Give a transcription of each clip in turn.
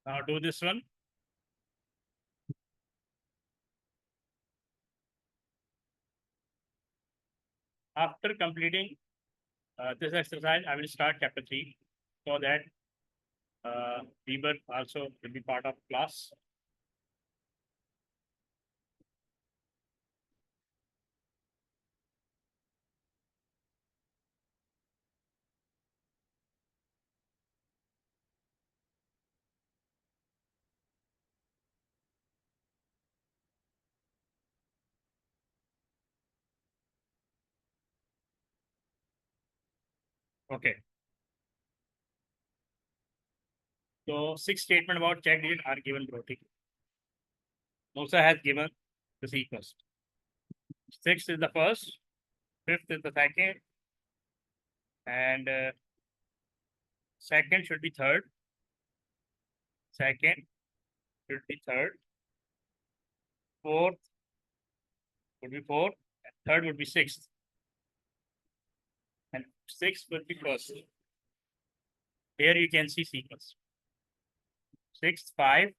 Now do this one. After completing this exercise, I will start chapter 3 so that Weber also will be part of class. Okay. So 6 statements about check digit are given below. Musa has given the sequence. 6 is the first, 5th is the second, and second should be third. Second should be third. Fourth would be fourth. And third would be sixth. And sixth would be first. Here you can see sequence. 6, 5,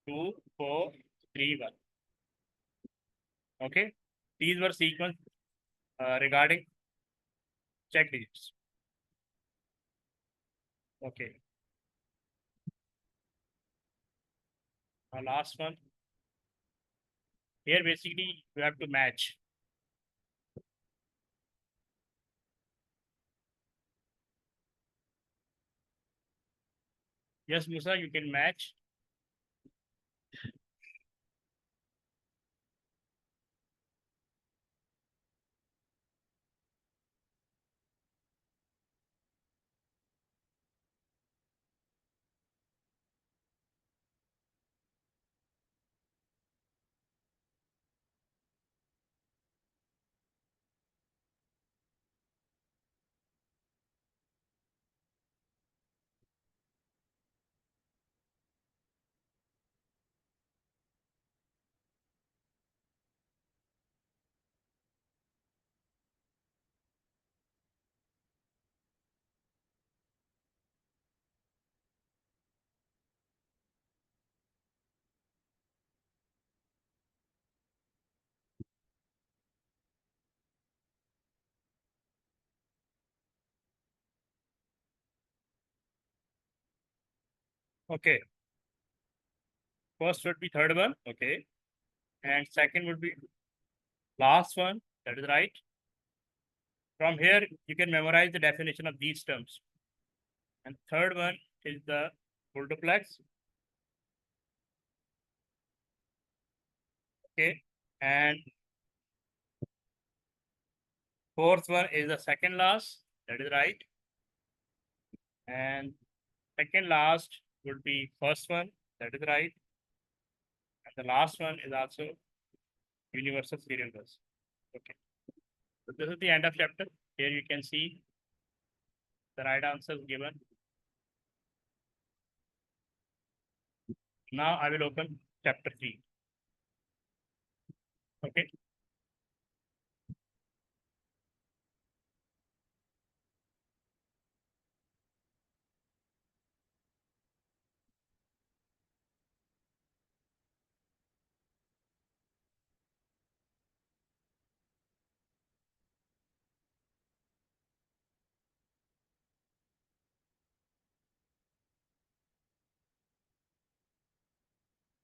2, 4, 3, 1. Okay. These were sequence regarding check digits. Okay. Now last one. Here basically you have to match. Yes, Musa, you can match. Okay. First would be third one. Okay. And second would be last one. That is right. From here, you can memorize the definition of these terms. And third one is the multiplex. Okay. And fourth one is the second last. That is right. And second last would be first one. That is right. And the last one is also universal serial bus. Okay. So this is the end of chapter. Here you can see the right answers given. Now I will open chapter 3. Okay.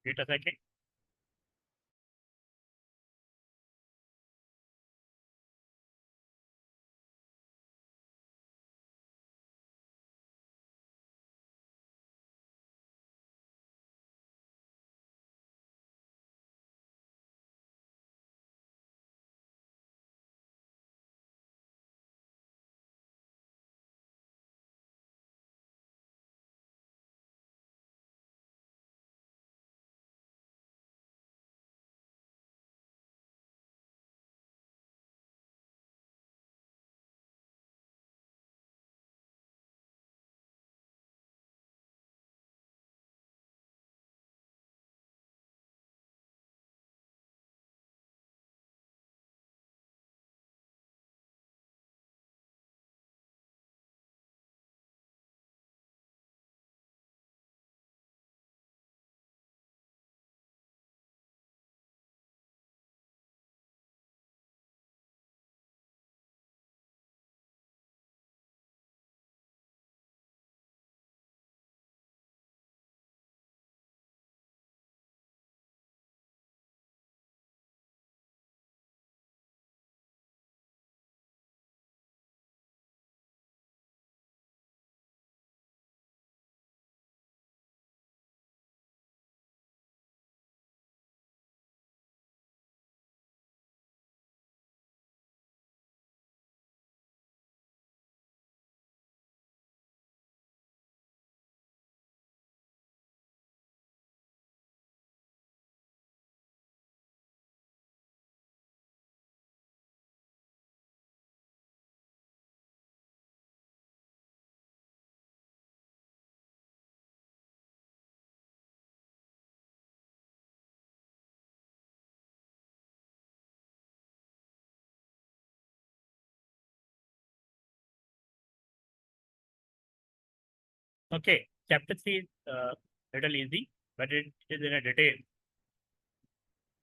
Wait a second. Okay, chapter 3 is little easy, but it is in a detail.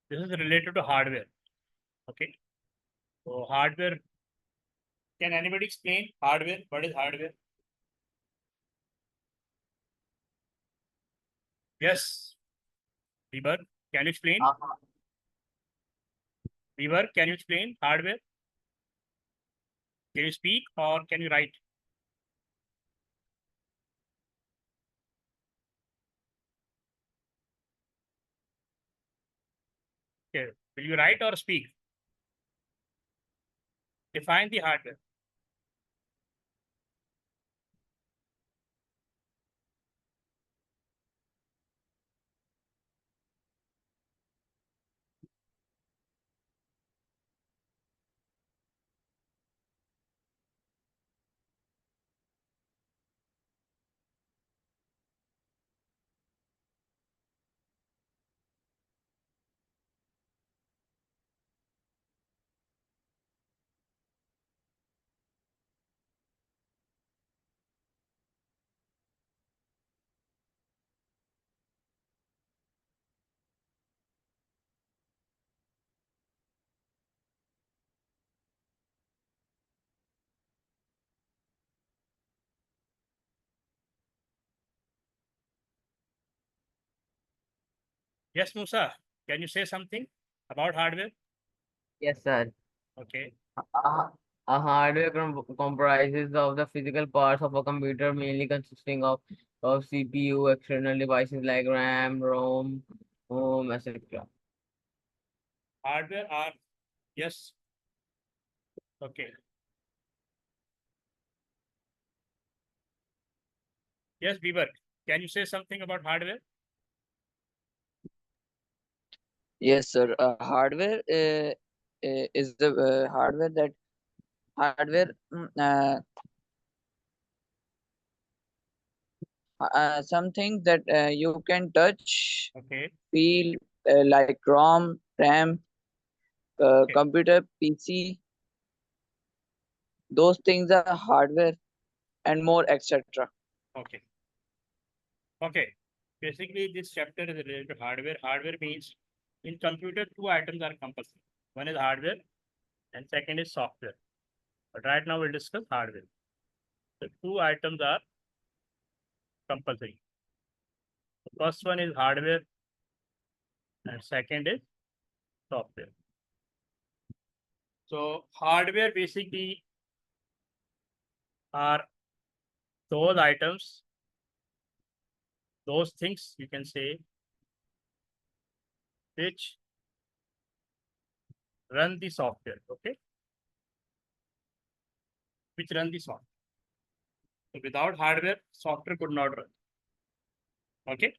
This is related to hardware. Okay, so hardware. Can anybody explain hardware? What is hardware? Yes, Bieber, can you explain? Bieber, can you explain hardware? Can you speak or can you write? Okay, will you write or speak? Define the hardware. Yes, Musa, can you say something about hardware? Yes, sir. Okay, A, a hardware comprises of the physical parts of a computer, mainly consisting of CPU, external devices like RAM, ROM, etc. hardware are, yes, okay. Yes, Bieber, can you say something about hardware? Yes, sir. Hardware is the hardware something that you can touch, Okay, feel, like ROM, RAM, okay, computer, PC. Those things are hardware and more, etc. okay, okay. Basically, this chapter is related to hardware. Hardware means in computer, two items are compulsory. One is hardware and second is software. But right now we'll discuss hardware. The two items are compulsory. The first one is hardware and second is software. So hardware basically are those items, those things you can say, which run the software, okay? Which run the software. So without hardware, software could not run. Okay,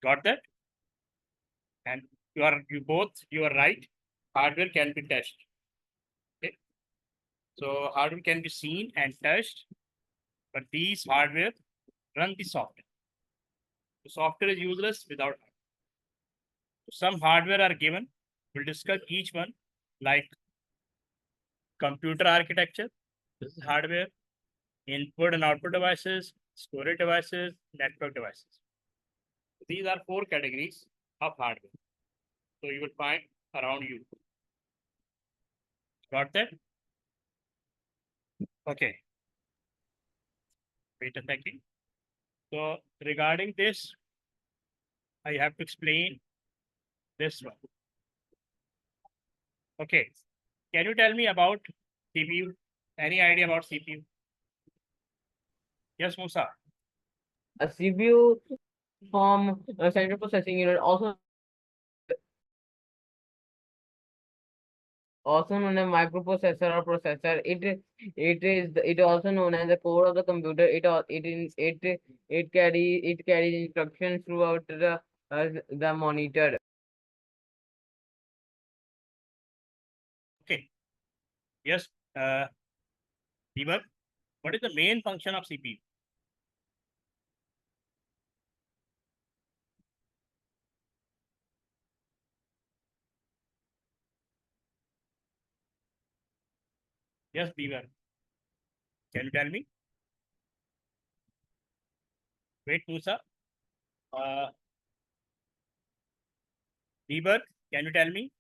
got that? And you are right. Hardware can be touched. Okay, so hardware can be seen and touched, but these hardware run the software. The software is useless without hardware. Some hardware are given. We'll discuss each one, like computer architecture. This is hardware, input and output devices, storage devices, network devices. These are four categories of hardware. So you will find around you. Got that? Okay. Wait a second. So regarding this, I have to explain this one. Okay. Can you tell me about CPU? Any idea about CPU? Yes, Musa. A CPU from a central processing unit, also known as microprocessor or processor. It also known as the core of the computer. It carries instructions throughout the monitor. Okay. Yes. Deepak, what is the main function of CPU? Yes, Deepak. Can you tell me? Wait, Musa. Bieber, can you tell me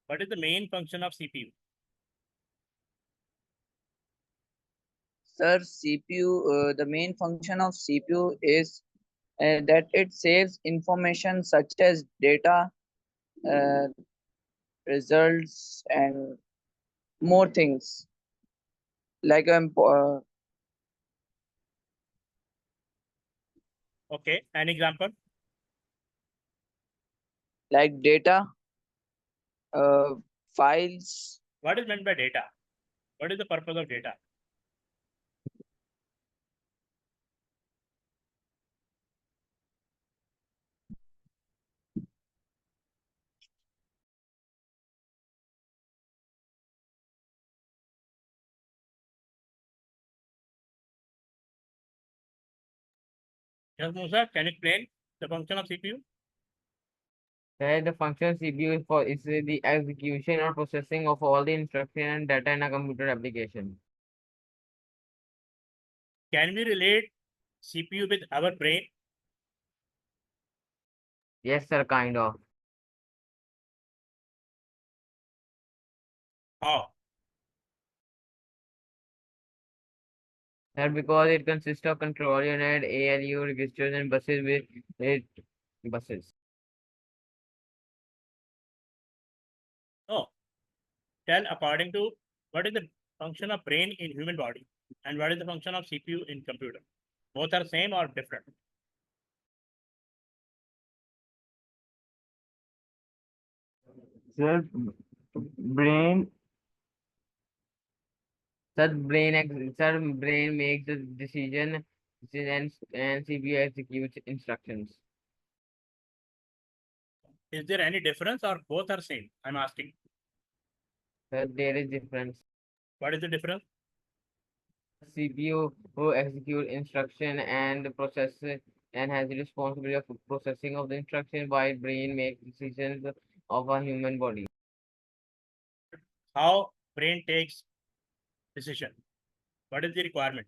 what is the main function of CPU? Sir, CPU, the main function of CPU is that it saves information such as data, uh, results, and more things like Okay, an example. like data, uh, files. What is meant by data? What is the purpose of data? Yes, Musa, can you explain the function of CPU? Where the function CPU is the execution or processing of all the instruction and data in a computer application. Can we relate CPU with our brain? Yes, sir, kind of. How? That because it consists of control unit, ALU, registers, and buses with it buses. No. Tell according to what is the function of brain in human body and what is the function of CPU in computer. Both are same or different? Sir, brain. Sir, brain makes the decision and CPU executes instructions. Is there any difference or both are same? I'm asking. Sir, there is difference. What is the difference? CPU who execute instruction and process it and has the responsibility of processing of the instruction while brain makes decisions of a human body. How brain takes decision? What is the requirement?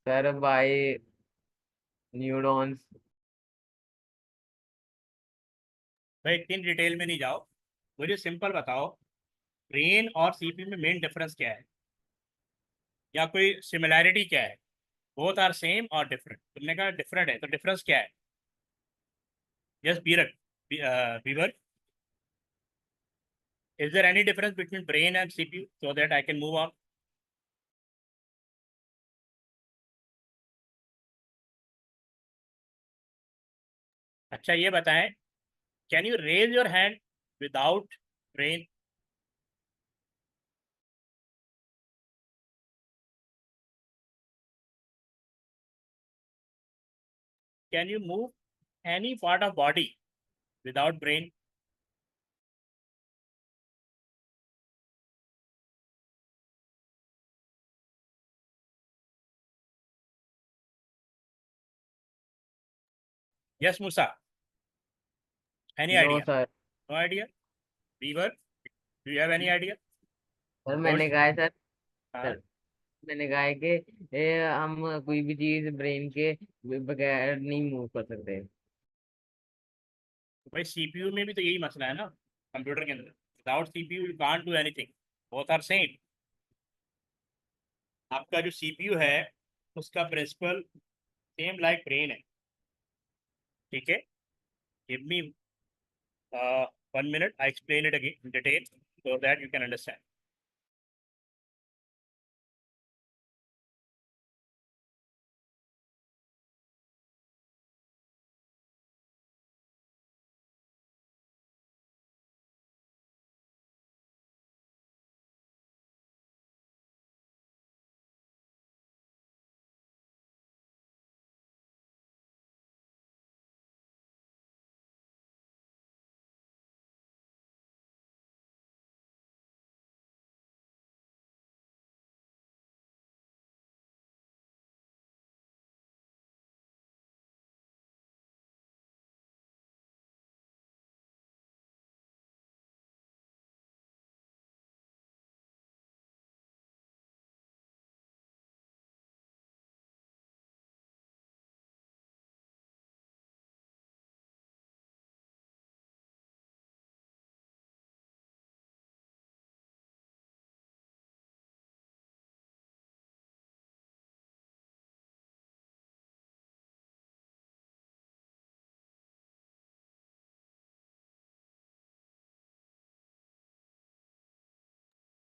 Sir, by neurons. भाई इतनी detail में नहीं जाओ, मुझे simple बताओ brain और CPU में main difference क्या है या कोई सिमिलैरिटी क्या है? बोथ आर सेम और डिफरेंट? तुमने कहा डिफरेंट है, तो डिफरेंस क्या है? Yes beaver, is there any difference between brain and CPU so that I can move on? अच्छा ये बताएं, can you raise your hand without brain? Can you move any part of body without brain? Yes, Musa. Any No, idea? sir. No idea. Beaver, do you have any idea? Sir मैंने कहा है sir हाँ, sir मैंने कहा है कि हम कोई भी चीज ब्रेन के बगैर नहीं मूव कर सकते. तो भाई सीपीयू में भी तो यही मसला है ना, कंप्यूटर के अंदर without CPU you can't do anything, both are same. आपका जो सीपीयू है उसका प्रिंसिपल सेम लाइक ब्रेन है, ठीक है? Give me 1 minute, I explain it again in detail so that you can understand.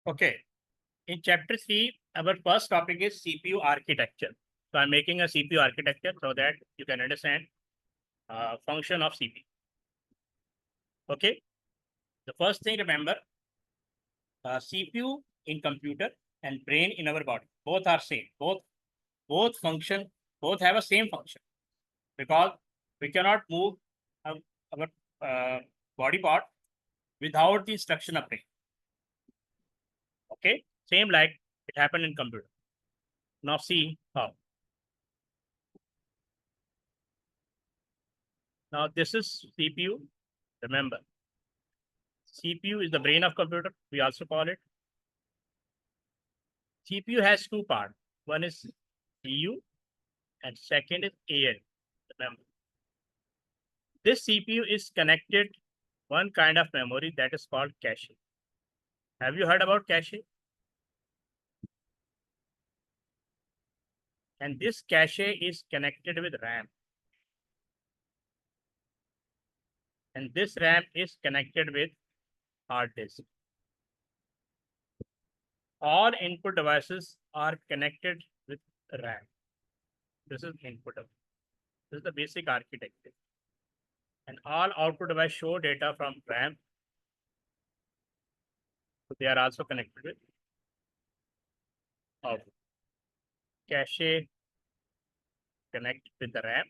Okay. In chapter 3, our first topic is CPU architecture. So I'm making a CPU architecture so that you can understand function of CPU. Okay. The first thing, remember, CPU in computer and brain in our body, both are same. Both function, both have a same function, because we cannot move our body part without the instruction of brain. Okay, same like it happened in computer. Now see how. Now this is CPU. Remember, CPU is the brain of computer. We also call it. CPU has two parts. One is CU and second is AL. Remember, this CPU is connected one kind of memory that is called cache. Have you heard about cache? And this cache is connected with RAM. And this RAM is connected with hard disk. All input devices are connected with RAM. This is input. This is the basic architecture. And all output devices show data from RAM. So they are also connected with output. Cache connect with the RAM,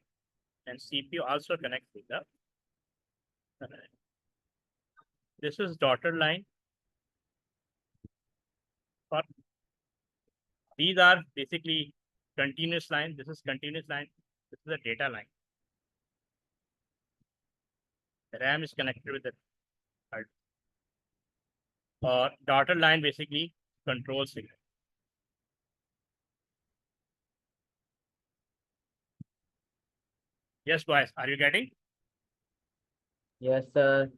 and CPU also connects with the RAM. This is dotted line. For these are basically continuous line. This is continuous line. This is a data line. The RAM is connected with the hard. Dotted line basically control signal. Yes, boys, are you getting? Yes, sir.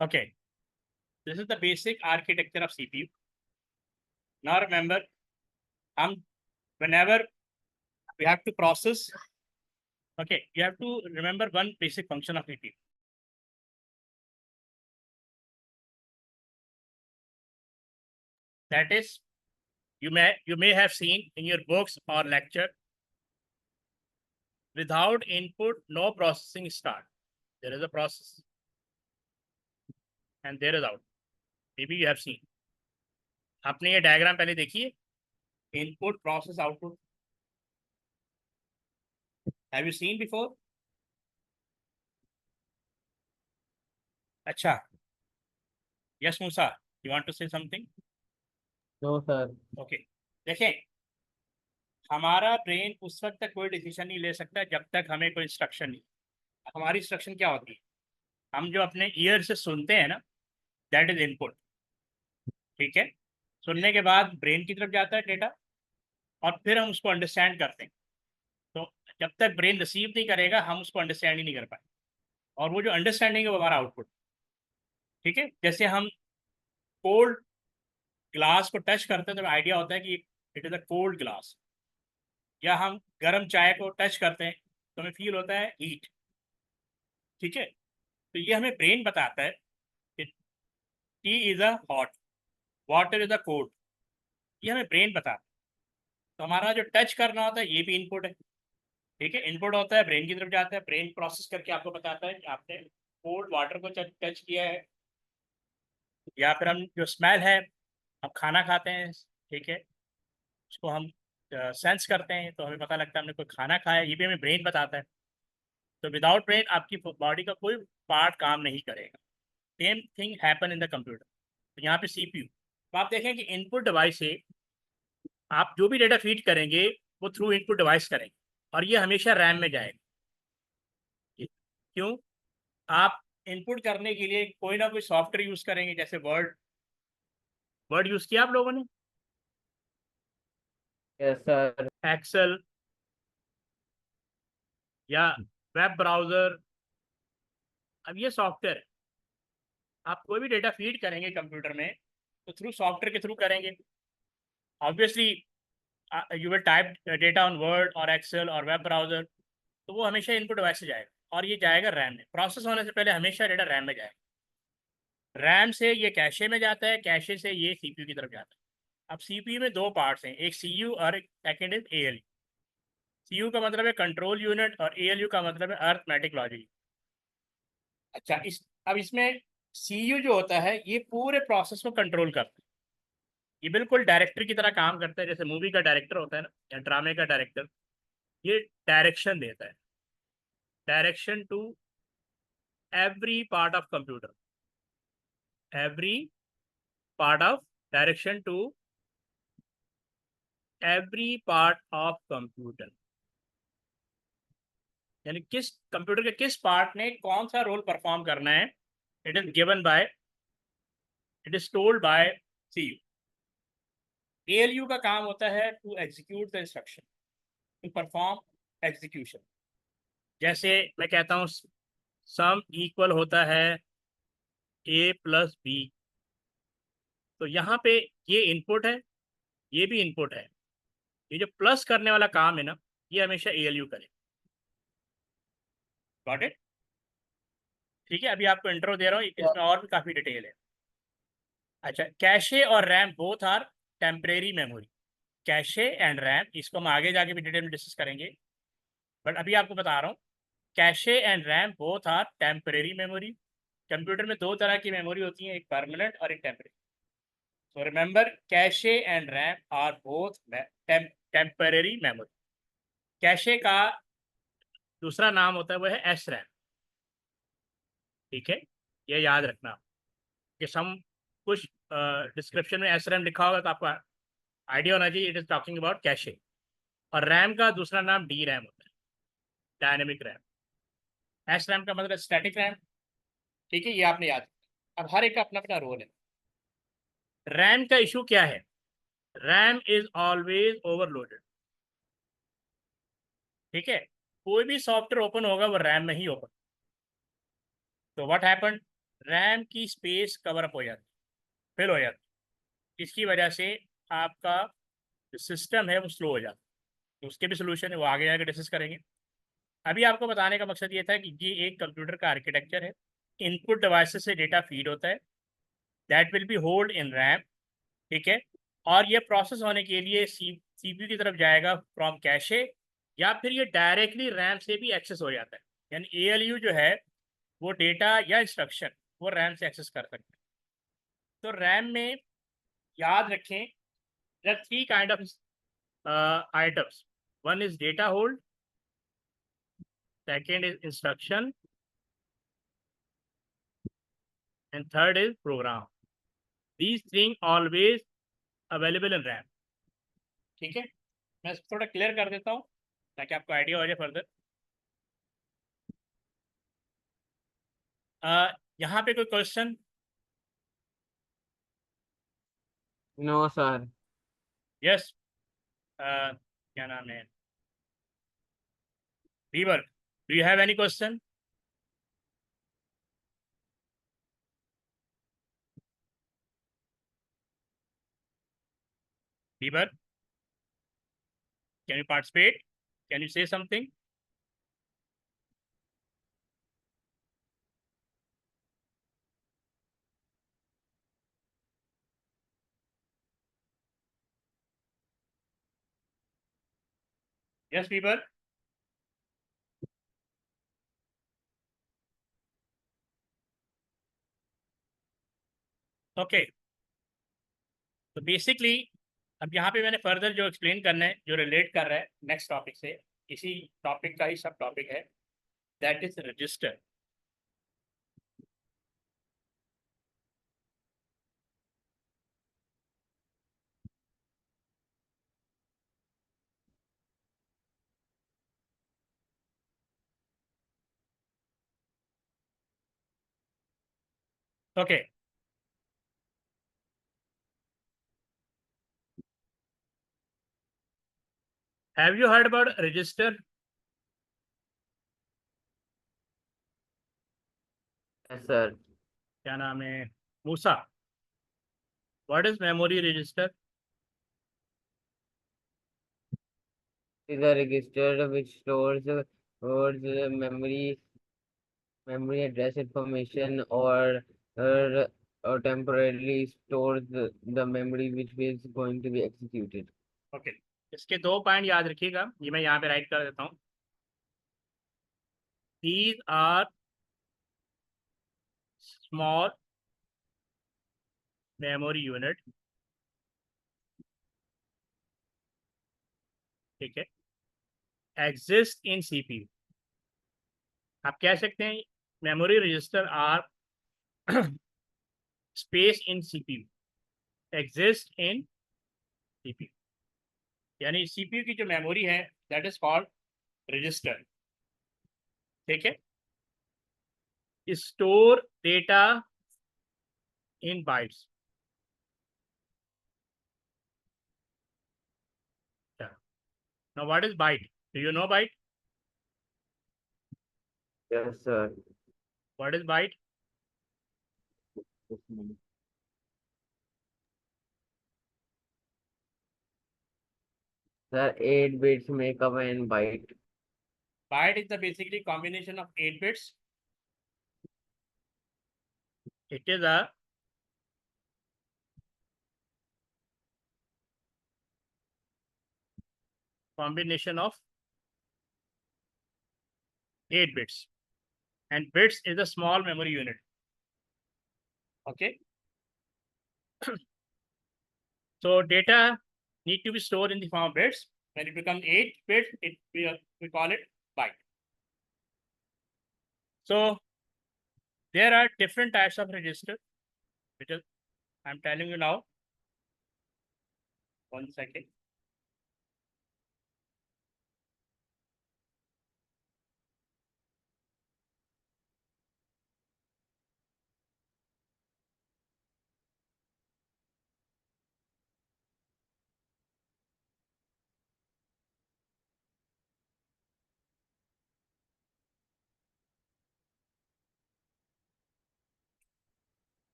Okay. This is the basic architecture of CPU. Now remember, whenever we have to process, okay, you have to remember one basic function of CPU. That is, you may have seen in your books or lecture, without input, no processing start. There is a process and there is out. Maybe you have seen. आपने ये diagram पहले देखिए, input, process, output. Have you seen before? अच्छा. Yes, Musa, you want to say something? No, sir. Okay. देखें, हमारा brain उस वक्त तक कोई डिसीजन नहीं ले सकता जब तक हमें कोई इंस्ट्रक्शन नहीं. हमारी इंस्ट्रक्शन क्या होती है? हम जो अपने ईयर से सुनते हैं ना, दैट इज इनपुट. ठीक है, सुनने के बाद ब्रेन की तरफ जाता है डेटा, और फिर हम उसको अंडरस्टैंड करते हैं. तो जब तक ब्रेन रिसीव नहीं करेगा, हम उसको अंडरस्टैंड ही नहीं कर पाए. और वो जो अंडरस्टैंडिंग है वो हमारा आउटपुट. ठीक है, जैसे हम कोल्ड ग्लास को टच करते हैं तो आइडिया होता है कि it is a cold glass, या हम गर्म चाय को टच करते हैं तो हमें फील होता है हीट. ठीक है, तो ये हमें ब्रेन बताता है कि T is a hot, water is a cold. ये हमें ब्रेन बताता है. तो हमारा जो टच करना होता है ये भी इनपुट है. ठीक है, इनपुट होता है, ब्रेन की तरफ जाता है, ब्रेन प्रोसेस करके आपको बताता है कि आपने कोल्ड वाटर को टच किया है. या फिर हम जो स्मेल है, हम खाना खाते हैं, ठीक है, उसको हम सेंस करते हैं तो हमें पता लगता है हमने कोई खाना खाया है, ये भी हमें ब्रेन बताता है. तो विदाउट ब्रेन आपकी बॉडी का कोई पार्ट काम नहीं करेगा. Same thing happen in the computer. तो यहाँ पे CPU, तो आप देखें कि इनपुट डिवाइस से आप जो भी डेटा फीड करेंगे वो थ्रू इनपुट डिवाइस करेंगे, और ये हमेशा रैम में जाएगा. क्यों? आप इनपुट करने के लिए कोई ना कोई सॉफ्टवेयर यूज करेंगे, जैसे वर्ड यूज किया आप लोगों ने, Yes, sir. एक्सेल या वेब ब्राउजर. अब ये सॉफ्टवेयर है, आप कोई भी डेटा फीड करेंगे कंप्यूटर में तो थ्रू सॉफ्टवेयर के थ्रू करेंगे. Obviously you will type data on word और एक्सेल और वेब ब्राउजर, तो तो वो हमेशा इनपुट डिवाइस से जाएगा और ये जाएगा रैम में। प्रोसेस होने से पहले हमेशा डेटा रैम में जाएगा, रैम से ये कैशे में जाता है, कैशे से ये सीपीयू की तरफ जाता है। अब सीपीयू में दो पार्ट्स हैं, एक सीयू और एक सेकेंड इज एएलयू। सीयू का मतलब है कंट्रोल यूनिट और एएलयू का मतलब है अर्थमेटिक लॉजिक। अच्छा, अब इसमें सीयू जो होता है ये पूरे प्रोसेस को कंट्रोल करता है, ये बिल्कुल डायरेक्टर की तरह काम करता है, जैसे मूवी का डायरेक्टर होता है ना, या ड्रामे का डायरेक्टर। ये डायरेक्शन देता है, direction to every part of computer, every part of direction to every part of computer, यानी किस कंप्यूटर के किस पार्ट ने कौन सा रोल परफॉर्म करना है, it is given by, it is told by CU. ALU का काम होता है to execute the instruction, to perform execution. जैसे मैं कहता हूँ सम इक्वल होता है ए प्लस बी, तो यहाँ पे ये इनपुट है, ये भी इनपुट है, ये जो प्लस करने वाला काम है ना, ये हमेशा एएलयू करे। Got it? ठीक है, अभी आपको इंट्रो दे रहा हूँ, इसमें और भी काफ़ी डिटेल है। अच्छा, कैशे और RAM both are temporary memory. Cache and RAM, इसको हम आगे जाके भी डिटेल में डिस्कस करेंगे, बट अभी आपको बता रहा हूँ cache and RAM both are temporary memory. Computer में दो तरह की मेमोरी होती है, एक परमानेंट और एक temporary. So remember, cache and RAM are both temporary memory. Cache का दूसरा नाम होता है वो है एस रैम। ठीक है, ये याद रखना कि सम कुछ डिस्क्रिप्शन में एस रैम लिखा होगा तो आपको आइडिया होना चाहिए it is talking about cache. और रैम का दूसरा नाम डी रैम होता है, डायनेमिक रैम। एस रैम का मतलब स्टैटिक रैम। ठीक है, ये आपने याद। अब हर एक का अपना अपना रोल है। रैम का इशू क्या है? RAM is always overloaded. ठीक है, कोई भी सॉफ्टवेयर ओपन होगा वो रैम में ही ओपन। तो व्हाट हैपन, रैम की स्पेस कवर अप हो जाती, फिल हो जाती, इसकी वजह से आपका जो सिस्टम है वो स्लो हो जाता है। तो उसके भी सोल्यूशन है, वो आगे जाकर डिस्कस करेंगे। अभी आपको बताने का मकसद ये था कि ये एक कंप्यूटर का आर्किटेक्चर है। इनपुट डिवाइसेस से डेटा फीड होता है, that will be hold in RAM. ठीक है, और ये प्रोसेस होने के लिए सीपीयू की तरफ जाएगा फ्रॉम कैशे, या फिर ये डायरेक्टली रैम से भी एक्सेस हो जाता है। यानी एएलयू जो है वो डेटा या इंस्ट्रक्शन वो रैम से एक्सेस कर सकते हैं। तो रैम में याद रखें, there are three kind of items. One is data hold, second is instruction, and third is program. These things always available in RAM. ठीक है, मैं थोड़ा क्लियर कर देता हूँ ताकि आपको आइडिया हो जाए फर्दर। यहाँ पे कोई क्वेश्चन? No sir. यस, क्या नाम है, beaver, do you have any question? Beaver, can you participate? Can you say something? Yes, Beaver. Okay, तो बेसिकली अब यहाँ पे मैंने फर्दर जो एक्सप्लेन करना है, जो रिलेट कर रहा है नेक्स्ट टॉपिक से, इसी टॉपिक का ही सब टॉपिक है, that is register. Okay, have you heard about register? Yes sir. क्या नाम है, Musa? What is memory register? Is a register which stores Or the memory address information, or or temporarily stores the memory which is going to be executed. Okay इसके दो point याद रखिएगा, ये मैं यहाँ पे राइट कर देता हूँ. These are small memory unit. ठीक है, exist in CPU. आप कह सकते हैं memory register are space in CPU, exist in CPU. यानी CPU की जो मेमोरी है that is called register. ठीक है, store data in bytes. Now what is byte? Do you know byte? Yes, sir. What is byte? Just a minute. Sir, 8 bits make up an byte. Byte is the basically combination of 8 bits. It is a combination of 8 bits, and bits is a small memory unit. Okay. So data need to be stored in the form of bits. When it becomes 8 bits, we call it byte. So there are different types of register, which is I'm telling you now. 1 second.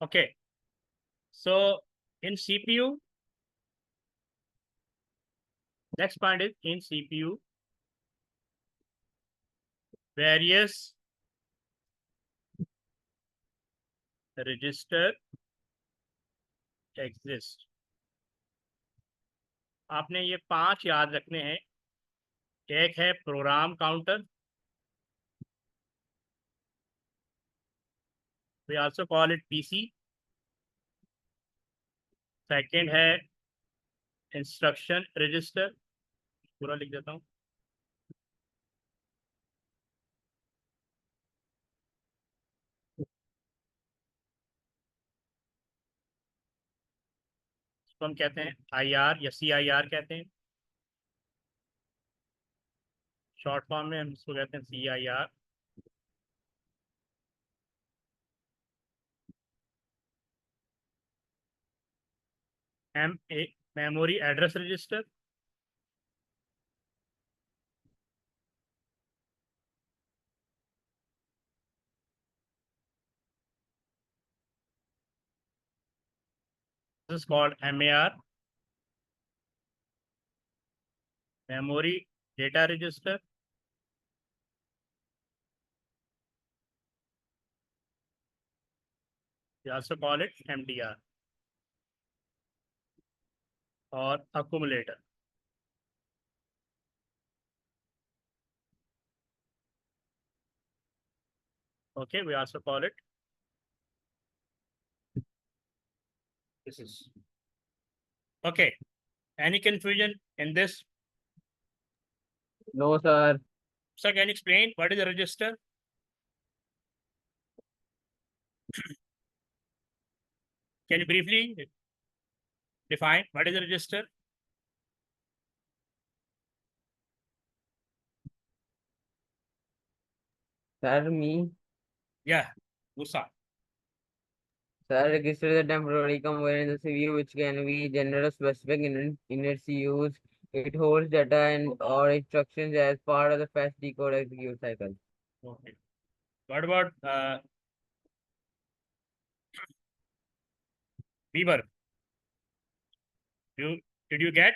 Okay. So in CPU, next point is in CPU, various register exist. आपने ये 5 याद रखने हैं. एक है program counter, we also call it PC. Second है instruction register, पूरा लिख देता हूँ. इसको हम कहते हैं IR या CIR कहते हैं. शॉर्ट फॉर्म में हम इसको कहते हैं CIR. Memory address register, this is called MAR, memory data register. We also call it MDR or accumulator. Okay, we also call it. This is okay. Any confusion in this? No, sir. Sir, can you explain what is a register? Can you briefly define what is a register? Sir, me. Yeah, Musa. Sir, register is a temporary component in the CPU which can be general specific in its use. It holds data and or instructions as part of the fetch, decode, execute cycle. Okay. What about Weaver? Did you get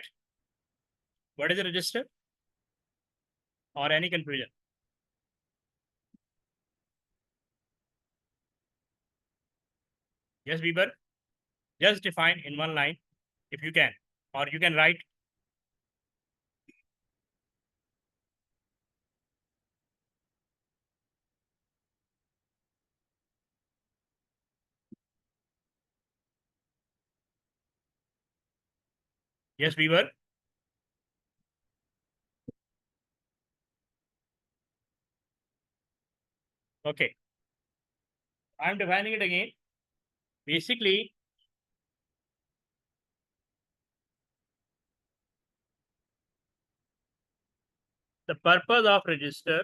what is a register or any confusion? Yes, Weaver. Just define in one line if you can, or you can write. Yes, Weaver. Okay. I'm defining it again. Basically, the purpose of register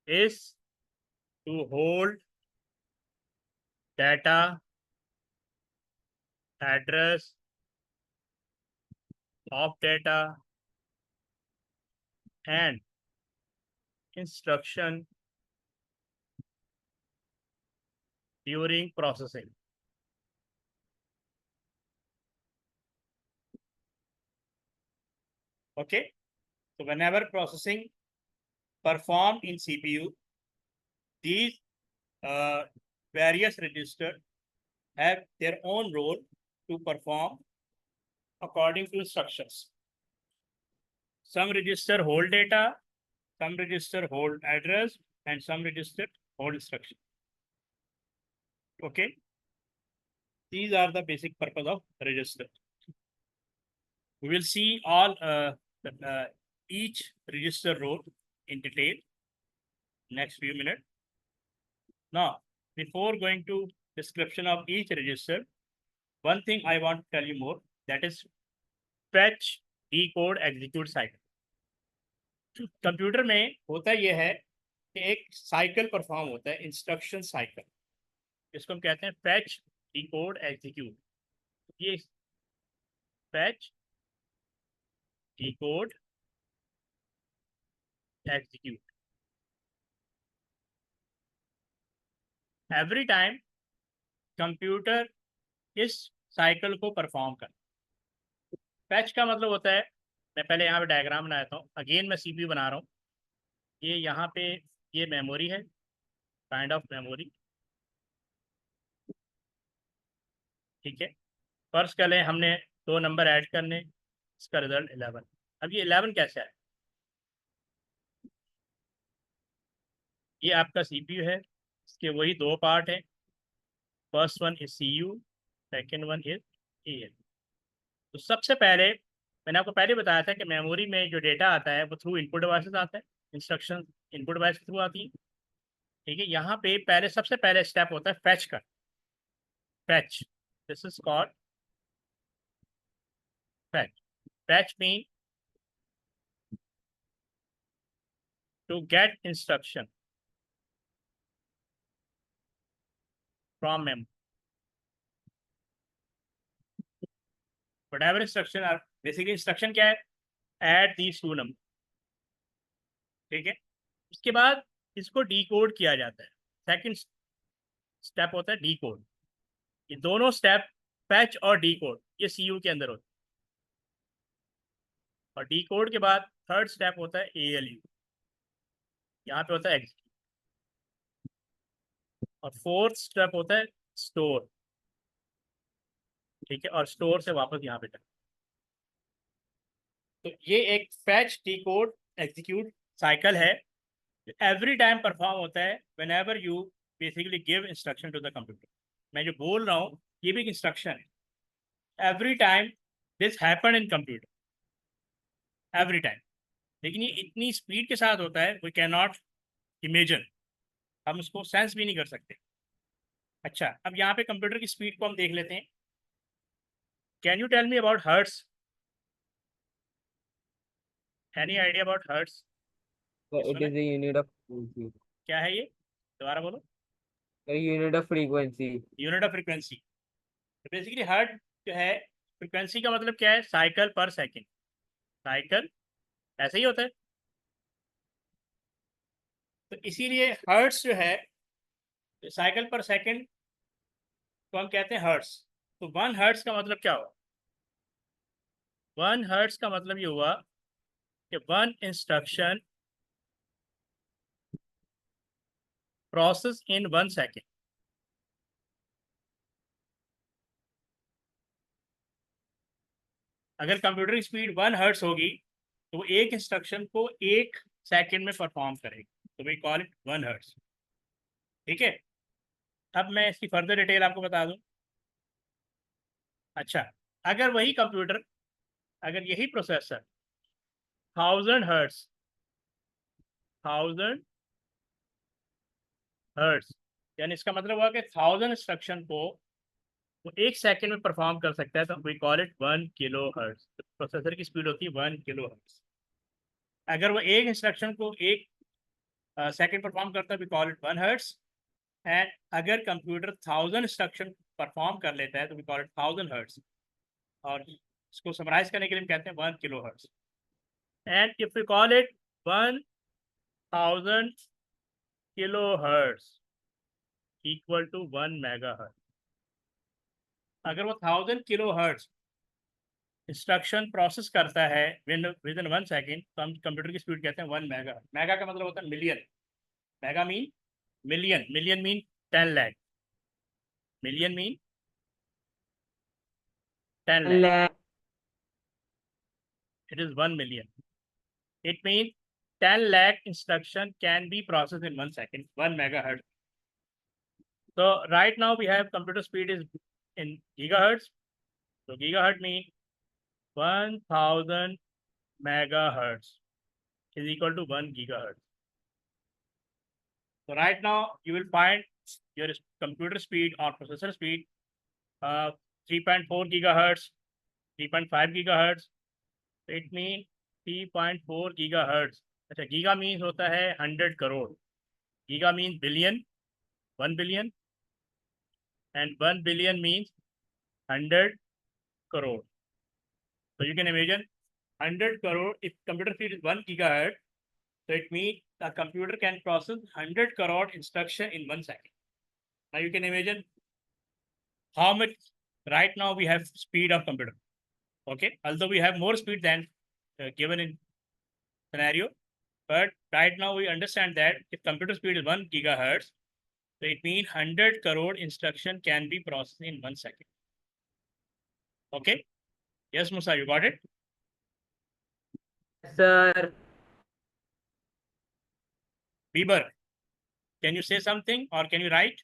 is to hold data, address of data, and instruction during processing. Okay. So whenever processing performed in CPU, these various registers have their own role to perform according to instructions. Some register hold data, some register hold address, and some register hold instruction. Okay. These are the basic purpose of register. We will see all each register role in detail next few minutes. Now, before going to description of each register, one thing I want to tell you more, that is fetch, decode, execute cycle. Computer में होता यह है कि एक cycle perform होता है, instruction cycle, इसको हम कहते हैं फैच, डिकोड, एग्जीक्यूट. ये fetch, decode, execute. Every time computer इस साइकिल को परफॉर्म कर. फैच का मतलब होता है, मैं पहले यहाँ पे डायग्राम बनाता हूँ. अगेन मैं सीपीयू बना रहा हूँ. ये यहाँ पे ये मेमोरी है, काइंड ऑफ मेमोरी. ठीक है. फर्स्ट कर लें, हमने 2 नंबर ऐड करने, इसका रिजल्ट 11. अब ये 11 कैसे आए? ये आपका सीपीयू है, इसके वही 2 पार्ट हैं. First one is CU, second one is AL. तो सबसे पहले मैंने आपको पहले बताया था कि मेमोरी में जो डेटा आता है वो थ्रू इनपुट डिवाइसेस आता है, इंस्ट्रक्शन इनपुट डिवाइस के थ्रू आती है. ठीक है. यहाँ पे पहले सबसे पहले स्टेप होता है फैच का. Fetch, this is called fetch. Fetch means to get instruction from memory. Whatever instruction are basically instruction क्या है? Add these 2 numbers. ठीक है. उसके बाद इसको डिकोड किया जाता है. सेकंड स्टेप होता है डिकोड. ये दोनों स्टेप फैच और डिकोड ये सीयू के अंदर होता है. और डिकोड के बाद थर्ड स्टेप होता है एएलयू, यहाँ पे होता है एग्जीक्यूट. और फोर्थ स्टेप होता है स्टोर. ठीक है. और स्टोर से वापस यहाँ पे. तो ये एक फैच, डिकोड, एग्जीक्यूट साइकिल है, एवरी टाइम परफॉर्म होता है whenever you basically give instruction to the computer. मैं जो बोल रहा हूँ ये भी एक इंस्ट्रक्शन है. Every time this happen in computer, every time. लेकिन ये इतनी स्पीड के साथ होता है वी कैन नॉट इमेजिन, हम उसको सेंस भी नहीं कर सकते. अच्छा, अब यहाँ पे कंप्यूटर की स्पीड को हम देख लेते हैं. Can you tell me about hertz? Any idea about hertz? It is a unit of frequency. क्या है ये? दोबारा बोलो. A unit of frequency. Unit of frequency. तो बेसिकली हर्ट जो है फ्रिक्वेंसी का मतलब क्या है? साइकिल पर सेकंड। साइकिल ऐसे ही होता है। तो इसीलिए हर्ट्स जो है, साइकिल पर सेकंड को हम कहते हैं हर्ट्स। तो 1 हर्ट्स का मतलब क्या हुआ? 1 हर्ट्स का मतलब ये हुआ कि 1 इंस्ट्रक्शन प्रोसेस इन 1 सेकंड। अगर कंप्यूटर की स्पीड 1 हर्ट्स होगी तो वो एक इंस्ट्रक्शन को 1 सेकंड में परफॉर्म करेगी, तो वी कॉल इट 1 हर्ट्स। ठीक है, अब मैं इसकी फर्दर डिटेल आपको बता दूं। अच्छा, अगर वही कंप्यूटर, अगर यही प्रोसेसर 1000 हर्ट्स, 1000 हर्ट्स, यानी इसका मतलब हुआ कि 1000 इंस्ट्रक्शन को वो 1 सेकंड में परफॉर्म कर सकता है, तो we call it 1 kilo hertz. Processor की स्पीड होती है 1 किलो हर्ट्स। अगर वो एक इंस्ट्रक्शन को 1 सेकंड परफॉर्म करता है, we call it 1 hertz. And अगर कंप्यूटर 1000 इंस्ट्रक्शन परफॉर्म कर लेता है तो वी कॉल इट 1000 हर्ट्स। और इसको समराइज करने के लिए हम कहते हैं 1 kilo hertz. And if we call it 1000 kilo hertz equal to 1 megahertz, अगर वो 1000 किलो हर्ट्ज इंस्ट्रक्शन प्रोसेस करता है विद इन 1 सेकेंड, तो हम कंप्यूटर की स्पीड कहते हैं 1 मेगा। मेगा का मतलब होता है million. Mega mean million, million mean 10 lakh, million mean 10 lakh, it is 1 million. It means 10 lakh instruction can be processed in 1 second, 1 megahertz. So right now we have computer speed is in gigahertz. So gigahertz means 1000 megahertz is equal to 1 gigahertz. So right now you will find your computer speed or processor speed 3.4 gigahertz, 3.5 gigahertz. It means 3.4 gigahertz. अच्छा, giga means होता है 100 crore, giga means billion, 1 billion, and 1 billion means 100 crore. So you can imagine 100 crore, if computer speed is 1 gigahertz, so it means the computer can process 100 crore instruction in 1 second. Now you can imagine how much right now we have speed of computer. Okay, although we have more speed than given in scenario, but right now we understand that if computer speed is 1 gigahertz, so it means 100 crore instruction can be processed in 1 second. Okay, yes Musa, you got it? Sir, Bieber, can you say something or can you write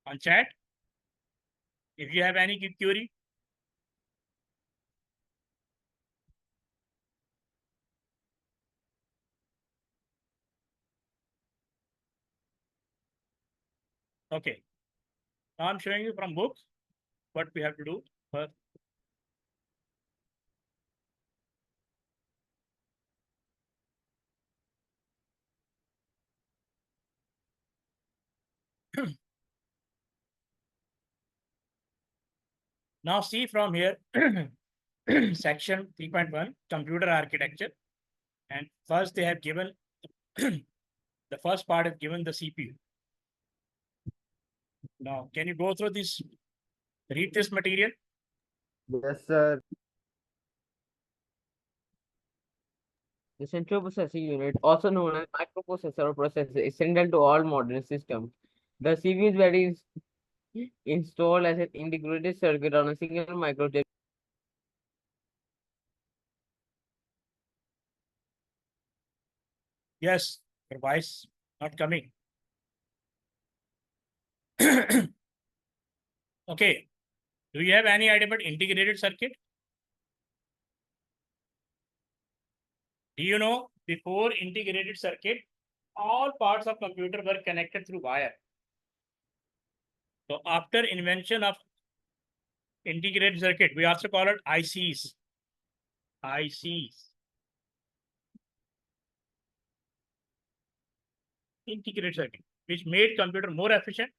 on chat if you have any query? Okay, now I'm showing you from books what we have to do first. Now see from here section 3.1 computer architecture, and first they have given the first part is given the CPU. Now can you go through this, read this material? Yes, sir. the central processing unit, also known as microprocessor or processor, is central to all modern systems. The CPU is very installed as an integrated circuit on a single microchip. Yes, your voice not coming. Okay, do you have any idea about integrated circuit? Do you know before integrated circuit, all parts of computer were connected through wire. So after invention of integrated circuit, we also call it ICs. ICs. Integrated circuit, which made computer more efficient,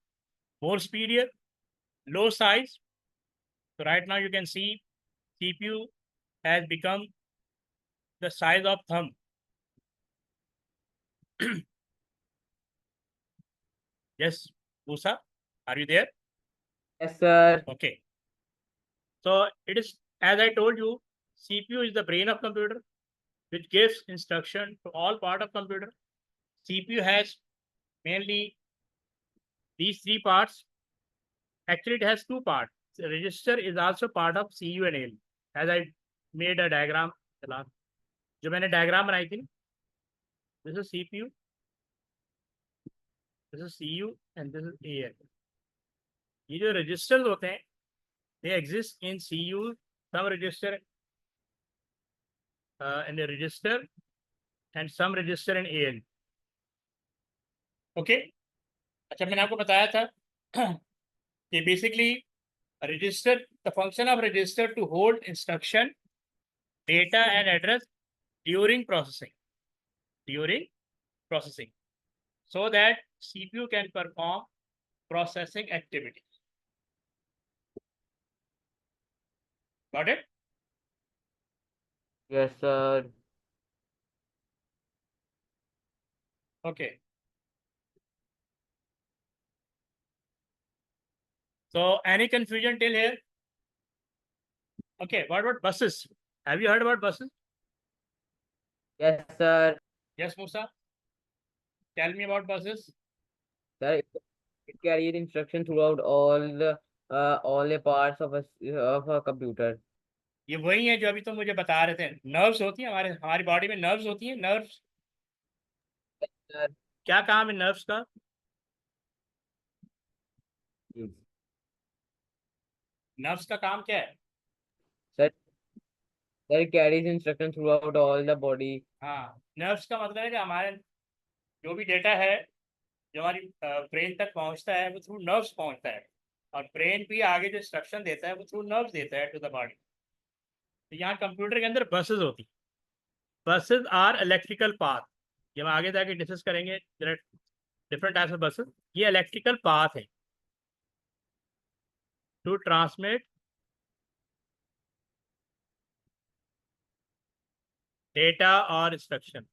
more speedier, low size. So right now you can see CPU has become the size of thumb. Yes, Musa, are you there? Yes, sir. Okay. So it is, as I told you, CPU is the brain of computer, which gives instruction to all part of computer. CPU has mainly these three parts. Actually, it has two parts. The register is also part of CU and ALU. As I made a diagram the last, जो मैंने diagram बनाई थी, this is CPU, this is CU, and this is ALU. ये जो registers होते हैं, they exist in CU, some register in the register, and some register in ALU. Okay? अच्छा, मैंने आपको बताया था कि basically register, the function of register to hold instruction, data and address during processing, so that CPU can perform processing activities. Got it? Yes, sir. Okay. So any confusion till here? Okay, what about buses? Have you heard about buses? Yes, sir. Yes, Musa? Tell me about buses. Sir, it carries instruction throughout all the parts of a computer. ये वही है जो अभी तो मुझे बता रहे थे, नर्व्स होती हैं हमारी बॉडी में, नर्व्स होती हैं, नर्व्स। Sir, क्या काम है नर्व्स का? yes. नर्व्स का काम क्या है? Sir, it carries instruction throughout all the body. हाँ, नर्व्स का मतलब है कि हमारे जो भी डेटा है जो हमारी ब्रेन तक पहुंचता है वो थ्रू नर्व्स पहुंचता है, और ब्रेन भी आगे जो इंस्ट्रक्शन देता है वो थ्रू नर्व्स देता है टू द बॉडी। तो यहाँ कंप्यूटर के अंदर बसेस होती, बसेस आर इलेक्ट्रिकल पाथ। ये हम आगे जाके डिस्कस करेंगे, डिफरेंट टाइप्स ऑफ बसेस। ये इलेक्ट्रिकल पाथ है टू ट्रांसमिट डेटा और इंस्ट्रक्शन।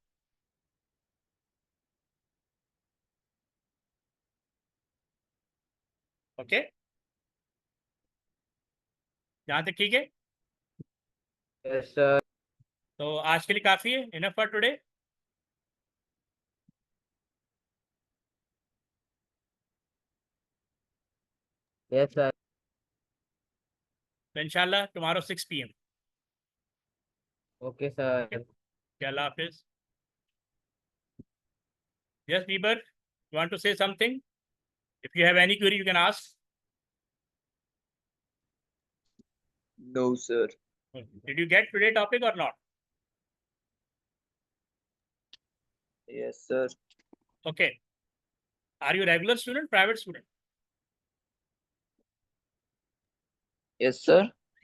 ओके, यहाँ तक ठीक है? Yes, sir. तो आज के लिए काफ़ी है, enough for today. Yes, sir. तो इंशाल्लाह tomorrow 6 PM। Okay, sir. Allah Hafiz. Yes, Bieber, you want to say something? If you have any query, you can ask. No, sir. Did you get today topic or not? Yes, sir. Okay. Are you regular student, private student? Yes, sir.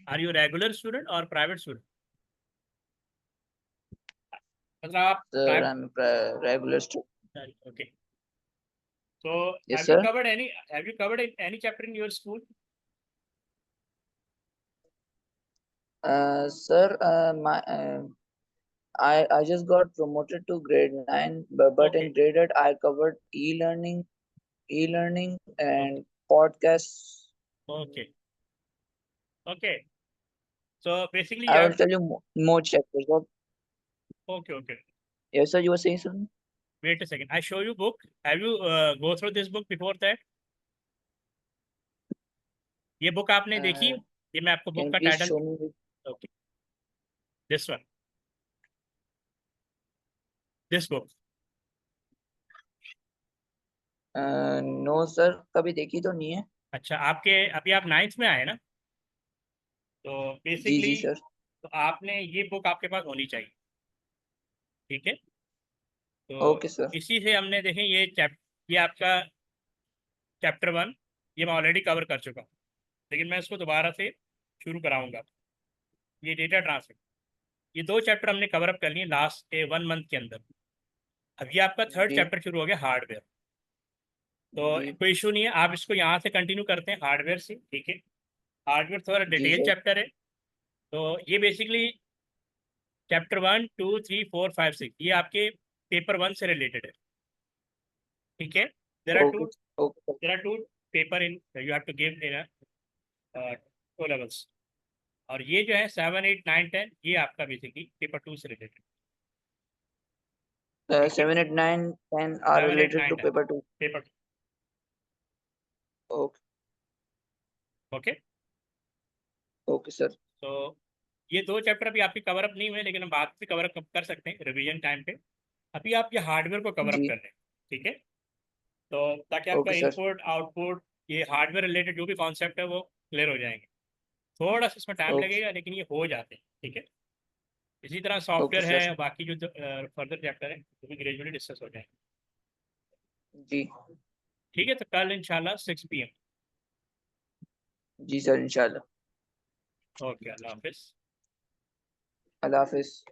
Are you regular student or private student? मतलब आप Sir, private- I'm a regular student. Okay. So Yes, have sir. you covered any chapter in your school? Sir, I just got promoted to grade 9, but Okay. in grade 8 I covered e-learning and podcasts. Okay. Okay. So basically you I will have, tell you more chapters. okay. Yes, sir. You were saying something? Wait a second. I show you book. Have you go through this book before that? ये book आपने देखी? ये मैं आपको book Can का you please title, show me? okay, this one, this book. No, sir. कभी देखी तो नहीं है. अच्छा, आपके अभी आप 9th में आए ना, तो जी बेसिकली सर. तो आपने ये बुक आपके पास होनी चाहिए, ठीक है? तो ओके सर. इसी से हमने देखें ये आपका चैप्टर 1 ये मैं ऑलरेडी कवर कर चुका हूँ, लेकिन मैं इसको दोबारा से शुरू कराऊंगा। ये डेटा ट्रांसफर, ये 2 चैप्टर हमने कवर अप कर लिए लास्ट 1 मंथ के अंदर। अब ये आपका 3rd जी. चैप्टर शुरू हो गया, हार्डवेयर। तो जी. कोई इशू नहीं है, आप इसको यहाँ से कंटिन्यू करते हैं हार्डवेयर से, ठीक है? हार्डवेयर थोड़ा जी डिटेल सर. चैप्टर है, तो ये बेसिकली चैप्टर 1, 2, 3, 4, 5, 6 ये आपके पेपर 1 से रिलेटेड है, ठीक है। There are Okay. Two Okay. there are two paper in you have to give in a O levels, और ये जो है 7, 8, 9, 10 ये आपका बेसिकली पेपर 2 से related. 7, 8, 9, 10 are 7, 8, related 9, to 10 paper 2. Paper Okay. Okay. Okay, sir. तो ये 2 चैप्टर अभी आपके कवर अप नहीं हुए, लेकिन हम बाद में कवर अप कर सकते हैं रिवीजन टाइम पे। अभी आप ये हार्डवेयर को कवर अप जी। कर लें, ठीक है। तो ताकि आपका Okay, sir. इनपुट आउटपुट ये हार्डवेयर रिलेटेड जो भी कॉन्सेप्ट है वो क्लियर हो जाएंगे। थोड़ा सा इसमें टाइम Okay. लगेगा, लेकिन ये हो जाते हैं, ठीक है। इसी तरह Okay, सॉफ्टवेयर sir. है, बाकी जो फर्दर चैप्टर है वो भी ग्रेजुअली डिस्कस हो जाएंगे, जी। ठीक है। तो कल इंशाल्लाह 6 PM। जी सर, इंशाल्लाह। ओके, अल्लाह हाफिज़। अल्लाह हाफिज।